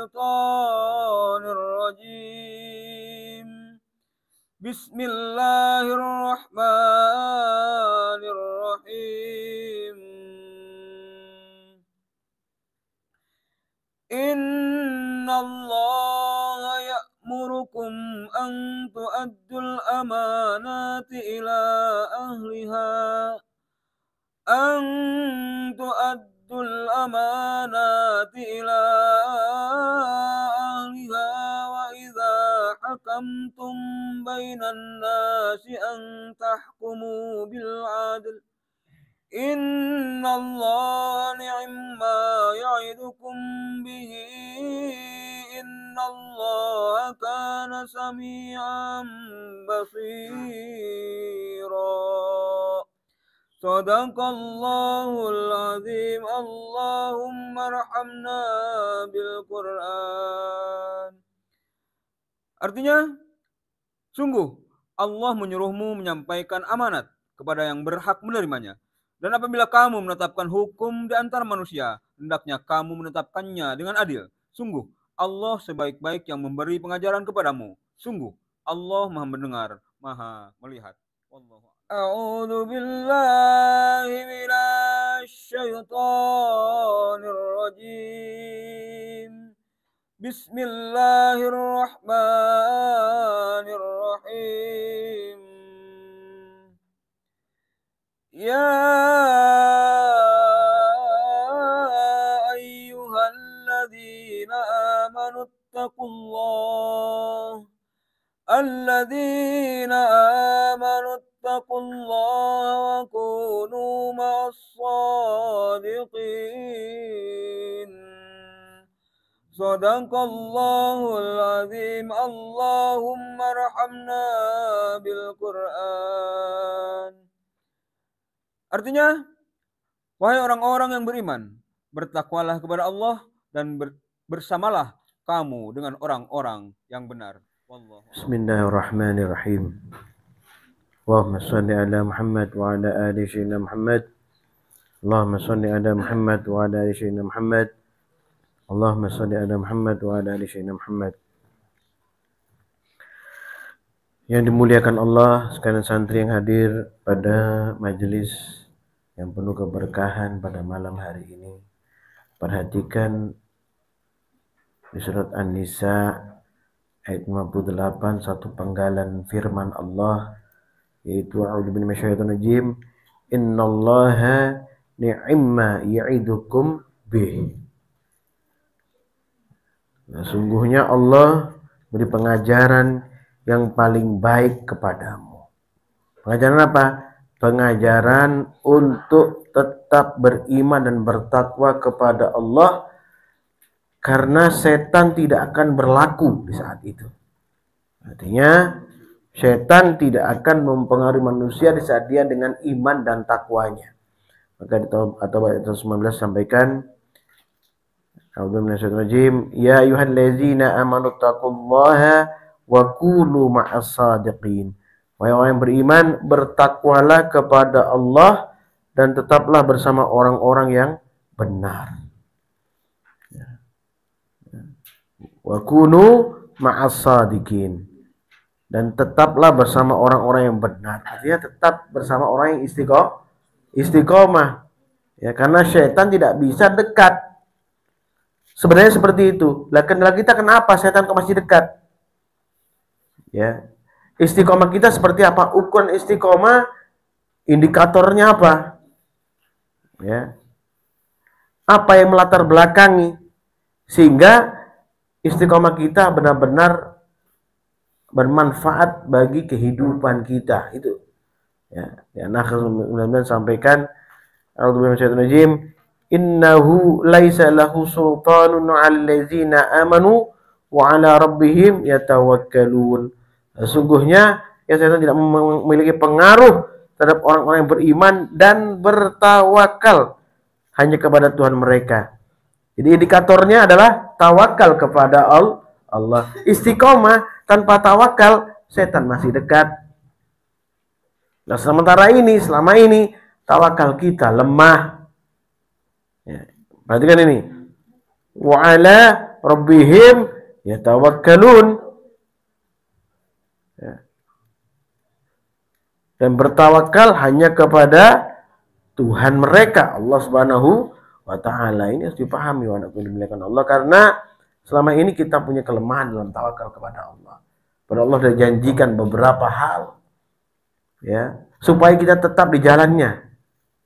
الشيطان الرجيم. بسم الله الرحمن الرحيم. إن الله يأمركم أن تؤدوا الأمانات إلى أهلها وإذا حكمتم بين الناس أن تحكموا بالعدل. إن الله نعم ما يعظكم به. إن الله كان سميعا بصيرا. Sadaqallahul azim. Allahumma arhamna bil Qur'an. Artinya, sungguh Allah menyuruhmu menyampaikan amanat kepada yang berhak menerimanya. Dan apabila kamu menetapkan hukum di antara manusia, hendaknya kamu menetapkannya dengan adil. Sungguh Allah sebaik-baik yang memberi pengajaran kepadamu. Sungguh Allah Maha mendengar, Maha melihat. Wallahu a'udzu billahi minasy syaithanir rajim. Bismillahirrahmanirrahim. Ya ayyuhalladzina amanu taqullaha wa kunu ma'as-shadiqin. Sadaqallahul azim. Allahumma arhamna bil Qur'an. Artinya, wahai orang-orang yang beriman, bertakwalah kepada Allah dan bersamalah kamu dengan orang-orang yang benar. Bismillahirrahmanirrahim. Allahumma salli ala Muhammad wa ala ali sayyidina Muhammad. Allahumma salli ala Muhammad wa ala ali sayyidina Muhammad. Allahumma salli ala Muhammad wa ala ali sayyidina Muhammad. Yang dimuliakan Allah, sekalian santri yang hadir pada majelis yang penuh keberkahan pada malam hari ini. Perhatikan di surat An-Nisa ayat 58, satu penggalan firman Allah, yaitu a'udzu billahi minasyaitonir rajim, innallaha ni'ma ya'idukum bih. Nah, sungguhnya Allah beri pengajaran yang paling baik kepadamu. Pengajaran apa? Pengajaran untuk tetap beriman dan bertakwa kepada Allah, karena setan tidak akan berlaku di saat itu. Artinya, setan tidak akan mempengaruhi manusia di saat dia dengan iman dan takwanya. Maka di ayat 19 sampaikan, A'udzubillahi ya ayyuhallazina amanu taqullaha wa kunu ma'as-shadiqin. Wahai orang yang beriman, bertakwalah kepada Allah dan tetaplah bersama orang-orang yang benar. Wa kunu ma'as-shadiqin. Dan tetaplah bersama orang-orang yang benar. Artinya tetap bersama orang yang istiqomah. Ya, karena syaitan tidak bisa dekat. Sebenarnya seperti itu. Lah kendala kita kenapa setan kok masih dekat? Ya. Istiqomah kita seperti apa? Ukuran istiqomah, indikatornya apa? Ya. Apa yang melatar belakangi sehingga istiqomah kita benar-benar bermanfaat bagi kehidupan kita itu. Ya, nah kemudian sampaikan a'udzubillahi minasyaitonir rajim, innahu laisa lahu sultanun 'alal ladzina amanu wa 'ala rabbihim yatawakkalun. Sesungguhnya ya setan tidak memiliki pengaruh terhadap orang-orang yang beriman dan bertawakal hanya kepada Tuhan mereka. Jadi indikatornya adalah tawakal kepada Allah. Istiqomah tanpa tawakal, setan masih dekat. Nah, selama ini tawakal kita lemah. Ya, perhatikan ini. Wa 'ala rabbihim yatawakkalun. Ya. Dan bertawakal hanya kepada Tuhan mereka, Allah Subhanahu wa taala. Ini harus dipahami anakku yang dimuliakan Allah, karena selama ini kita punya kelemahan dalam tawakal kepada Allah. Pada Allah sudah janjikan beberapa hal, ya, supaya kita tetap di jalannya.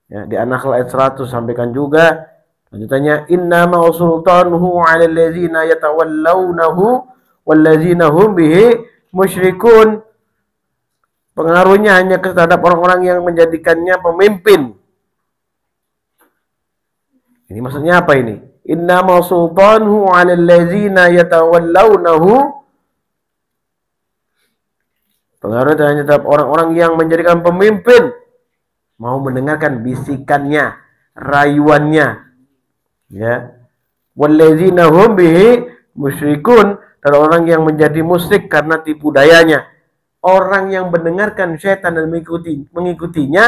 Ya, di An-Nahl ayat 100 sampaikan juga lanjutannya, innama sultanuhu 'alal ladzina yatawallawnahu walladzina hum bihi musyrikun. Pengaruhnya hanya terhadap orang-orang yang menjadikannya pemimpin. Ini maksudnya apa ini? Innama sultanuhu 'alal ladzina yatawallawnahu. Pengaruhnya hanya terhadap orang-orang yang menjadikan pemimpin, mau mendengarkan bisikannya, rayuannya. Ya. Walladzina hum bihi musyrikun, dan orang yang menjadi musyrik karena tipu dayanya. Orang yang mendengarkan syaitan dan mengikutinya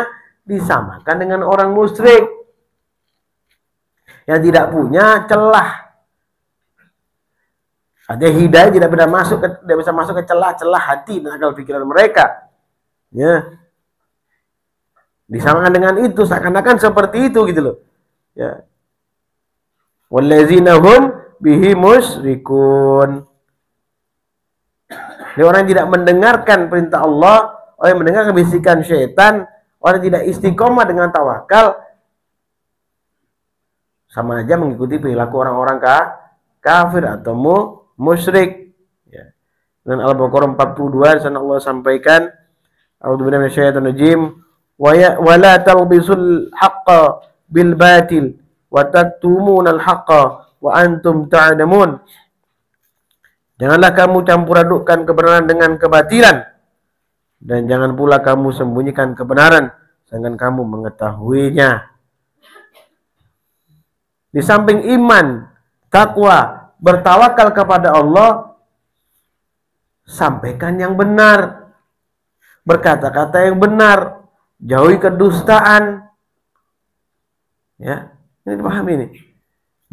disamakan dengan orang musyrik yang tidak punya celah. Ada hidayah tidak bisa masuk ke celah-celah hati dan akal pikiran mereka. Ya. Disamakan dengan itu, seakan-akan seperti itu gitu loh. Ya. Walladzina hum bihi musyrikun. Ini orang yang tidak mendengarkan perintah Allah, orang yang mendengarkan bisikan syaitan, orang yang tidak istiqomah dengan tawakal, sama aja mengikuti perilaku orang-orang kafir atau musyrik. Ya. Dan Al-Baqarah 42 di sana Allah sampaikan, a'udzubillahi minasyaitonir rajim, wa la talbisul haqqo bil batil wa taktumunal haqqo wa antum ta'lamun. Janganlah kamu campur adukkan kebenaran dengan kebatilan, dan jangan pula kamu sembunyikan kebenaran sedangkan kamu mengetahuinya. Di samping iman, takwa, bertawakal kepada Allah, sampaikan yang benar, berkata-kata yang benar, jauhi kedustaan. Ya, ini dipahami ini.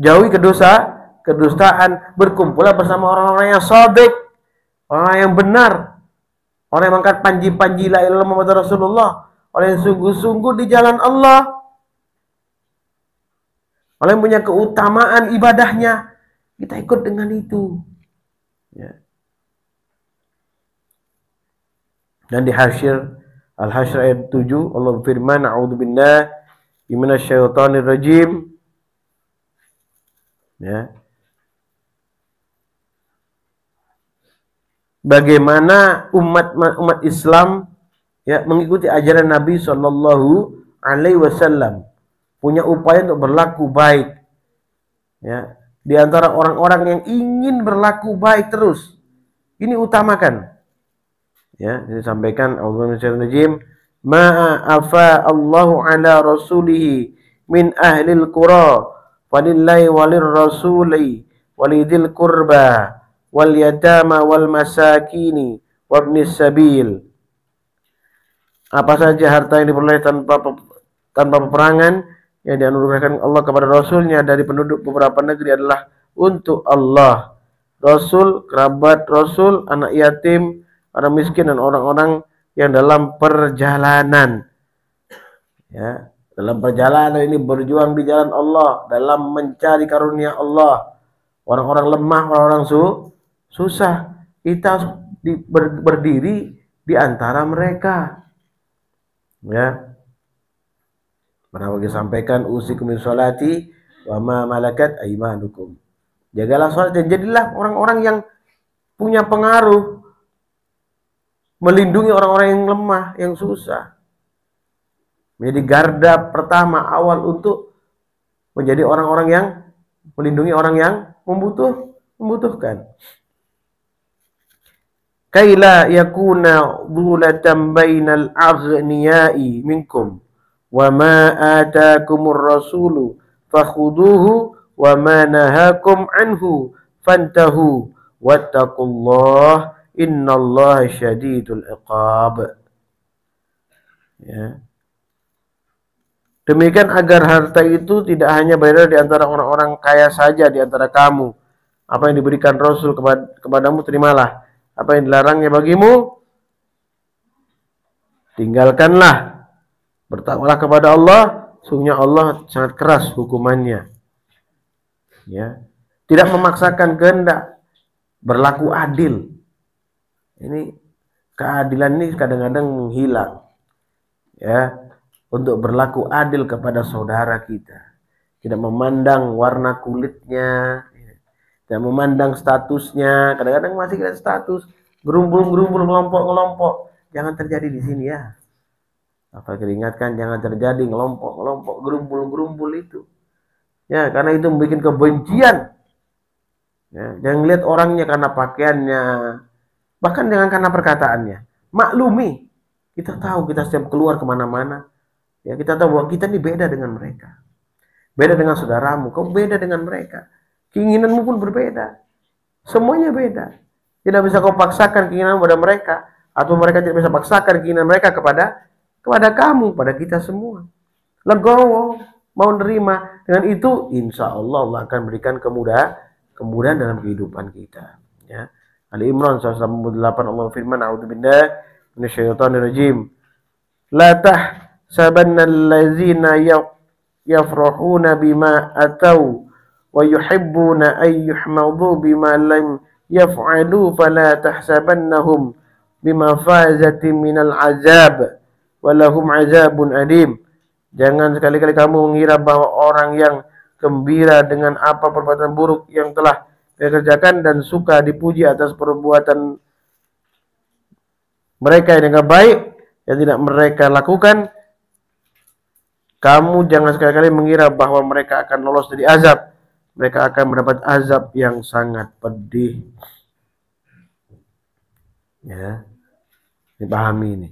Jauhi kedustaan, berkumpullah bersama orang-orang yang shadiq, orang yang benar, orang yang mengangkat panji-panji la ilaha illallah Muhammadur Rasulullah, orang yang sungguh-sungguh di jalan Allah, orang yang punya keutamaan ibadahnya. Kita ikut dengan itu. Ya. Dan di Al-Hasyr ayat 7 Allah berfirman, a'udzubillahi minasyaitonir rajim. Ya. Bagaimana umat Islam ya mengikuti ajaran Nabi Shallallahu Alaihi Wasallam, punya upaya untuk berlaku baik. Ya, di antara orang-orang yang ingin berlaku baik terus, ini utamakan. Ya, disampaikan Auzubillahi ma'afa Allahu ala rasulihi min ahlil qura walillahi walir rasuli walidil qurba wal yatama wal masakini wabnis sabil. Apa saja harta yang diperoleh tanpa peperangan yang dianugerahkan Allah kepada Rasulnya dari penduduk beberapa negeri adalah untuk Allah, Rasul, kerabat Rasul, anak yatim, orang miskin, dan orang-orang yang dalam perjalanan. Ya, dalam perjalanan ini berjuang di jalan Allah, dalam mencari karunia Allah. Orang-orang lemah, orang-orang susah, kita harus berdiri di antara mereka. Ya. Pernah bagi sampaikan usikum bis sholati wa ma malakat aymanukum. Jagalah salat dan jadilah orang-orang yang punya pengaruh, melindungi orang-orang yang lemah, yang susah. Menjadi garda pertama awal untuk menjadi orang-orang yang melindungi orang yang membutuhkan. Kaila yakuna dhulatan bainal aghniyai minkum wa ma ataakumur rasulu fakhuduhu wa ma nahakum anhu fantahu wattaqullah innallaha syadidul iqab. Ya. Demikian agar harta itu tidak hanya beredar di antara orang-orang kaya saja di antara kamu, Apa yang diberikan Rasul kepadamu terimalah. Apa yang dilarangnya bagimu tinggalkanlah. Bertakwalah kepada Allah, sungguhnya Allah sangat keras hukumannya. Ya. Tidak memaksakan kehendak, berlaku adil. Ini keadilan ini kadang-kadang menghilang. Ya, untuk berlaku adil kepada saudara kita. Tidak memandang warna kulitnya, tidak memandang statusnya. Kadang-kadang masih kita status, gerumbul-gerumbul, ngelompok-ngelompok. Jangan terjadi di sini ya. Apa diingatkan jangan terjadi ngelompok-ngelompok, gerumbul-gerumbul itu. Ya, karena itu membuat kebencian. Ya, jangan lihat orangnya karena pakaiannya, bahkan jangan karena perkataannya. Maklumi, kita tahu kita setiap keluar kemana-mana, ya kita tahu bahwa kita ini beda dengan mereka. Beda dengan saudaramu, kau beda dengan mereka. Keinginanmu pun berbeda. Semuanya beda. Tidak bisa kau paksakan keinginan pada mereka, atau mereka tidak bisa paksakan keinginan mereka kepada kamu, pada kita semua. Legowo, mau nerima. Dengan itu, insya Allah Allah akan berikan kemudahan dalam kehidupan kita. Ya. Ali Imran 188 Allah firman, A'udzubillahi minasyaitonirrajim. La tahsabanna allazina yafrahuna bima atau wa yuhibbuna ay yuhmadu bima lam yaf'alu fala tahsabannahum bimafazatin minal azab walahum azabun alim. Jangan sekali-kali kamu mengira bahwa orang yang gembira dengan apa perbuatan buruk yang telah dia kerjakan dan suka dipuji atas perbuatan mereka yang dengan baik yang tidak mereka lakukan, kamu jangan sekali-kali mengira bahwa mereka akan lolos dari azab. Mereka akan mendapat azab yang sangat pedih. Ya, dipahami ini.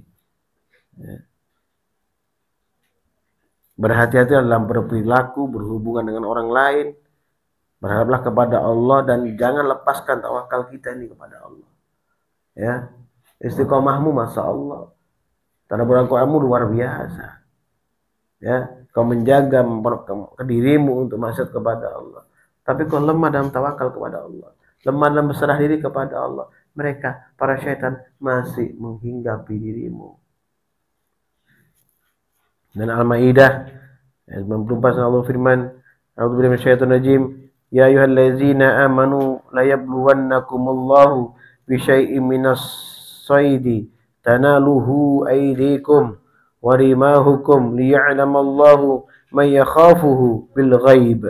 Ya. Berhati-hati dalam berperilaku, berhubungan dengan orang lain. Berharaplah kepada Allah dan jangan lepaskan tawakal kita ini kepada Allah. Ya, istiqomahmu masya Allah. Tadabburanmu luar biasa. Ya, kau menjaga dirimu untuk maksiat kepada Allah. Tapi kau lemah dalam tawakal kepada Allah, lemah dalam berserah diri kepada Allah. Mereka, para syaitan masih menghinggapi dirimu. Dan Al-Maidah 94 Allah firman, A'udzubillahi minasyaitonirrajim, ya ayyuhallazina amanu la yabluwannakumullahu bi syai'in minas saidi tanaluhu aydikum wa rimahukum liya'lamallahu man yakhafuhu bil ghaib.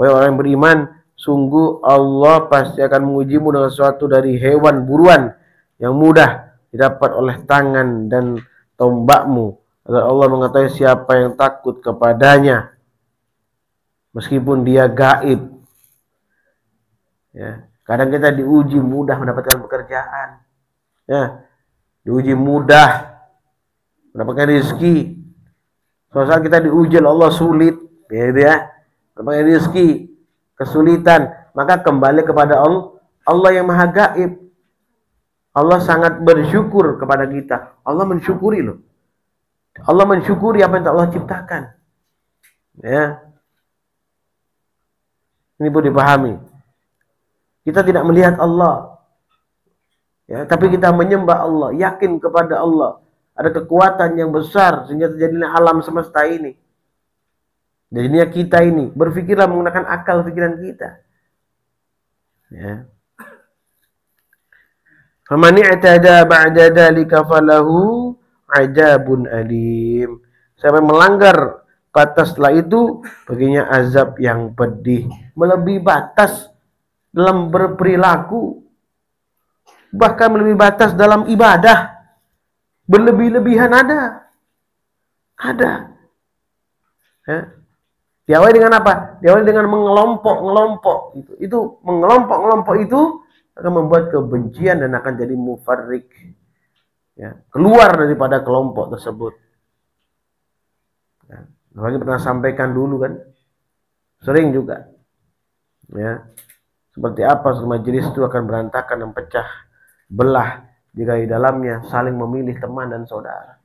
Wahai orang yang beriman, sungguh Allah pasti akan mengujimu dengan sesuatu dari hewan buruan yang mudah didapat oleh tangan dan tombakmu, agar Allah mengetahui siapa yang takut kepadanya meskipun dia gaib. Ya, kadang kita diuji mudah mendapatkan pekerjaan. Ya, diuji mudah mendapatkan rezeki. Suatu saat kita diuji oleh Allah sulit, ya, mendapatkan rezeki, kesulitan, maka kembali kepada Allah yang Maha Gaib. Allah sangat bersyukur kepada kita. Allah mensyukuri loh. Allah mensyukuri apa yang Allah ciptakan. Ya. Ini pun dipahami. Kita tidak melihat Allah. Ya, tapi kita menyembah Allah, yakin kepada Allah. Ada kekuatan yang besar sehingga terjadilah alam semesta ini. Jadinya kita ini berpikirlah menggunakan akal pikiran kita. Ya. Faman i'tada ba'da dzalika falahu ajabun alim. Siapa yang melanggar batas setelah itu, baginya azab yang pedih. Melebihi batas dalam berperilaku, bahkan melebihi batas dalam ibadah, berlebih-lebihan ada. Ya. Diawali dengan apa? Diawali dengan mengelompok-ngelompok. Itu mengelompok-ngelompok itu akan membuat kebencian dan akan jadi mufarrik. Ya, keluar daripada kelompok tersebut. Ya, Nabi pernah sampaikan dulu kan, sering juga. Ya, seperti apa majelis itu akan berantakan dan pecah belah jika di dalamnya saling memilih teman dan saudara.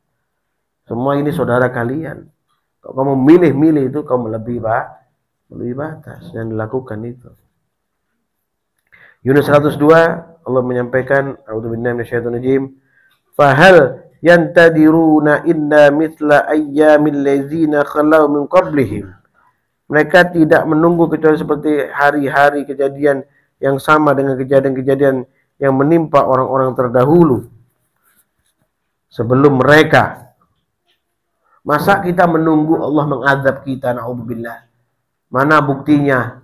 Semua ini saudara kalian. Kalau kamu milih-milih itu kamu melebihi batas yang dilakukan itu. Yunus 102 Allah menyampaikan, a'udzubillahi minasyaitonirrajim, fahal yantadiruna inna mithla ayyamil ladzina khalau min qablihim. Mereka tidak menunggu kecuali seperti hari-hari kejadian yang sama dengan kejadian-kejadian yang menimpa orang-orang terdahulu sebelum mereka. Masa kita menunggu Allah mengadab kita, na'udzubillah? Mana buktinya?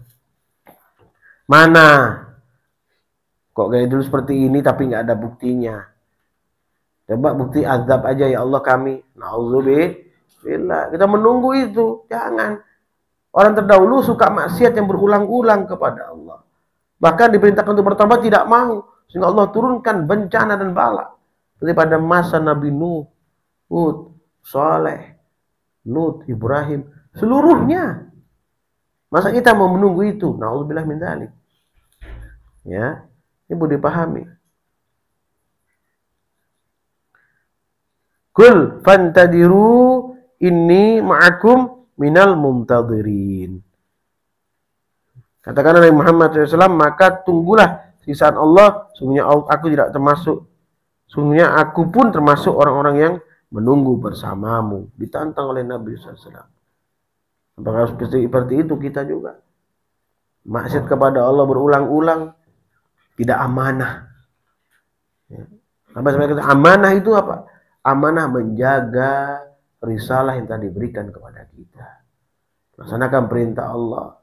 Mana? Kok kayak dulu seperti ini tapi nggak ada buktinya? Coba bukti azab aja ya Allah kami. Na'udzubillah. Kita menunggu itu. Jangan. Orang terdahulu suka maksiat yang berulang-ulang kepada Allah. Bahkan diperintahkan untuk bertobat tidak mau. Sehingga Allah turunkan bencana dan bala. Seperti pada masa Nabi Nuh, Hud, Saleh, Lut, Ibrahim. Seluruhnya. Masa kita mau menunggu itu? Na'udzubillah min dzalik. Ya. Ini boleh dipahami. Kul fantadiru inni ma'akum minal muntadirin. Katakanlah Nabi Muhammad SAW, maka tunggulah sisaan Allah. Sungguhnya aku tidak termasuk. Sungguhnya aku pun termasuk orang-orang yang menunggu bersamamu. Ditantang oleh Nabi SAW. Apakah seperti itu kita juga? Maksiat kepada Allah berulang-ulang. Tidak amanah. Apa sebenarnya amanah itu apa? Amanah menjaga risalah yang telah diberikan kepada kita. Laksanakan perintah Allah.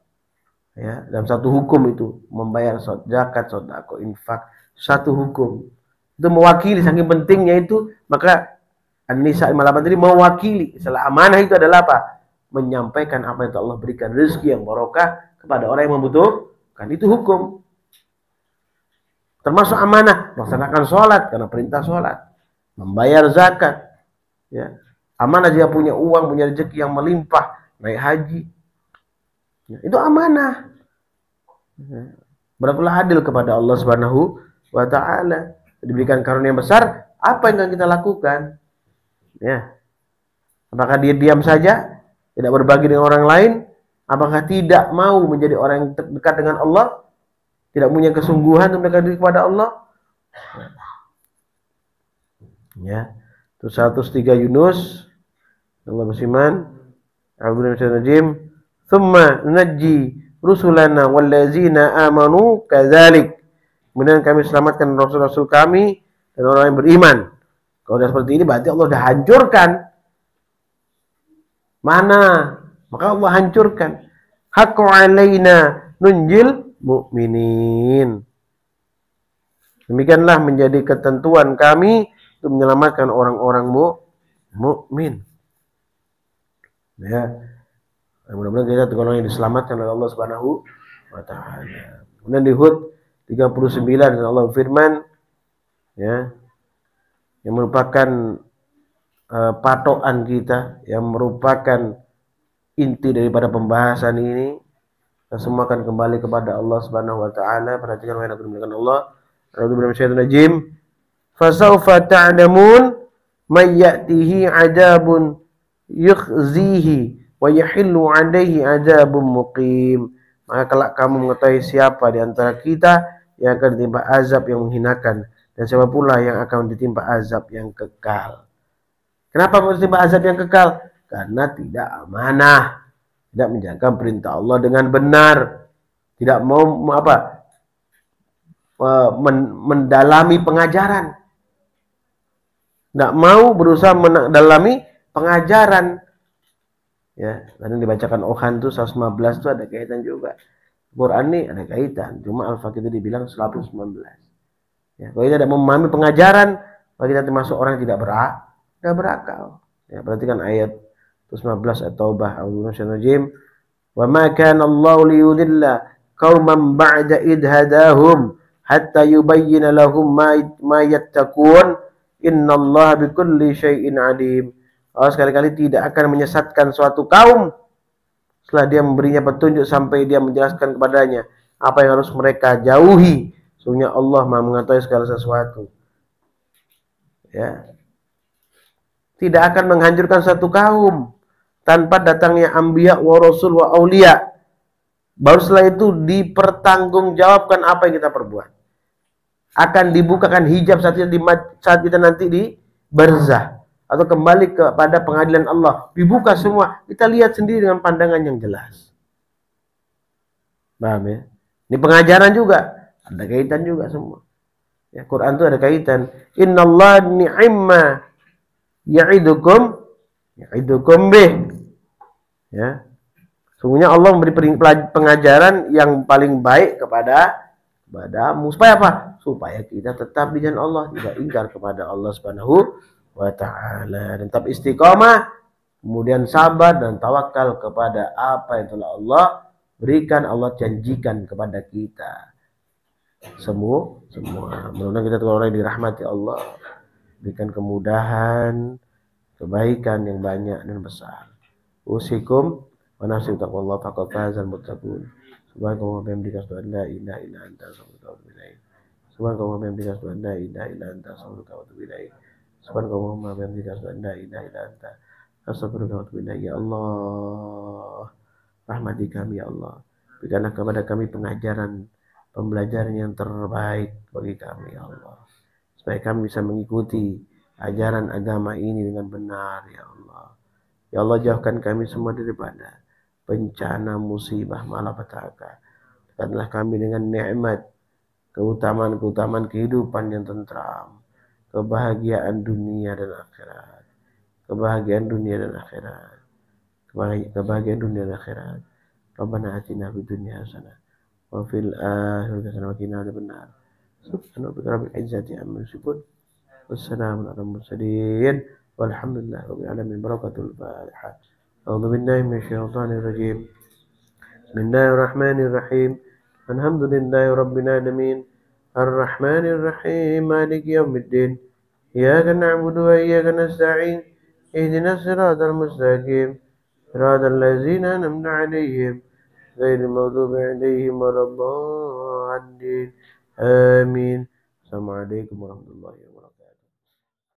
Ya, dalam satu hukum itu membayar zakat, sedekah, infak, satu hukum. Itu mewakili, saking pentingnya itu, maka An-Nisa 58 tadi mewakili. Salah amanah itu adalah apa? Menyampaikan apa yang Allah berikan, rezeki yang barokah kepada orang yang membutuhkan. Itu hukum. Termasuk amanah, melaksanakan sholat karena perintah sholat, membayar zakat, ya. Amanah dia punya uang, punya rezeki yang melimpah, naik haji, ya, itu amanah. Ya. Berlakulah adil kepada Allah Subhanahu wa Ta'ala. Diberikan karunia yang besar, apa yang akan kita lakukan? Ya. Apakah dia diam saja, tidak berbagi dengan orang lain? Apakah tidak mau menjadi orang yang dekat dengan Allah? Tidak punya kesungguhan untuk mendekat kepada Allah. Ya. Terus 103 Yunus. Allah berfirman, a'udzu billahi tsumma nunajji rusulana wallazina amanu kadzalik. Kemudian kami selamatkan rasul-rasul kami dan orang yang beriman. Kalau sudah seperti ini berarti Allah sudah hancurkan. Mana? Maka Allah hancurkan. Haqqu alaina nunjil mu'minin. Demikianlah menjadi ketentuan kami untuk menyelamatkan orang-orang mukmin. Ya. Mudah-mudahan kita tergolong yang diselamatkan oleh Allah Subhanahu wa Ta'ala. Kemudian di Hud 39 Allah firman, ya, yang merupakan patokan kita, yang merupakan inti daripada pembahasan ini. Kita semua akan kembali kepada Allah Subhanahu wa Ta'ala. Perhatikan wahai anak dimuliakan Allah. A'udzubillahi minasyaitonir rajim. Fasawfa ta'lamun may ya'tihi 'adzabun yukhzihi wa yahillu 'alaihi 'adzabun muqim. Maka kelak kamu mengetahui siapa di antara kita yang akan ditimpa azab yang menghinakan, dan siapa pula yang akan ditimpa azab yang kekal. Kenapa ditimpa azab yang kekal? Karena tidak amanah, tidak menjaga perintah Allah dengan benar, tidak mau mendalami pengajaran, tidak mau berusaha mendalami pengajaran. Ya, tadi dibacakan Ohan itu 115 itu ada kaitan juga. Quran ini ada kaitan, cuma Al-Faqih itu dibilang 119. Ya, kalau kita tidak memahami pengajaran, maka kita termasuk orang yang tidak berakal. Ya, perhatikan ayat 119 At-Taubah, A'udzubillahi wa ma kana Allahu liyudilla qauman ba'da id hadahum hatta yubayyana lahum ma yattaqun innallaha bikulli syai'in alim. Allah sekali-kali tidak akan menyesatkan suatu kaum setelah dia memberinya petunjuk sampai dia menjelaskan kepadanya apa yang harus mereka jauhi. Sesungguhnya Allah Maha mengetahui segala sesuatu. Ya. Tidak akan menghancurkan satu kaum tanpa datangnya anbiya wa rasul wa auliya. Baru setelah itu dipertanggungjawabkan apa yang kita perbuat. akan dibukakan hijab saat kita nanti di barzah atau kembali kepada pengadilan Allah, dibuka semua, kita lihat sendiri dengan pandangan yang jelas. Paham ya? Ini pengajaran juga, ada kaitan juga semua. Ya, Quran itu ada kaitan. Innallaha ni'imma ya'idukum bih. Ya. Sungguhnya Allah memberi pengajaran yang paling baik kepadamu. Supaya apa? Supaya kita tetap di jalan Allah, tidak ingkar kepada Allah Subhanahu wa taala, dan tetap istiqamah, kemudian sabar dan tawakal kepada apa yang telah Allah berikan, Allah janjikan kepada kita. Semua. Mudah-mudahan kita orang yang dirahmati Allah, berikan kemudahan, kebaikan yang banyak dan besar. Usikum wa nafsi taqwallah faqad fazal muttaqun. Subhanallah wa bihamdika asyhadu an la ilaha illa anta astaghfiruka wa atubu ilaik. Subhanallah wa bihamdika asyhadu an la ilaha illa anta astaghfiruka wa atubu ilaik. Subhanallah wa bihamdika asyhadu an la ilaha illa anta astaghfiruka wa atubu ilaik. Ya Allah, rahmati kami ya Allah. Berikanlah kepada kami pembelajaran yang terbaik bagi kami ya Allah, supaya kami bisa mengikuti ajaran agama ini dengan benar ya Allah. Ya Allah, jauhkan kami semua daripada bencana, musibah, malapetaka. Dekatlah kami dengan nikmat, keutamaan kehidupan yang tentram, kebahagiaan dunia dan akhirat, kebahagiaan dunia dan akhirat. Rabbana atina fid dunya hasanah wa fil akhirati hasanah wa qina adzabannar. Subhana rabbika rabbil izzati amma yasifun. Wassalamu ala mursalin. Walhamdulillah rabbil alamin. Barakatul Fatihah. A'udzu billahi minasyaitonir rajim. Bismillahirrahmanirrahim. Alhamdulillahi rabbil alamin. Arrahmanir rahim. Maliki yaumiddin. Iyyaka na'budu wa iyyaka nasta'in. Ihdinas siratal mustaqim. Siratal ladzina an'amta 'alaihim ghairil maghdubi 'alaihim waladdallin. Amin. Assalamualaikum warahmatullahi wabarakatuh.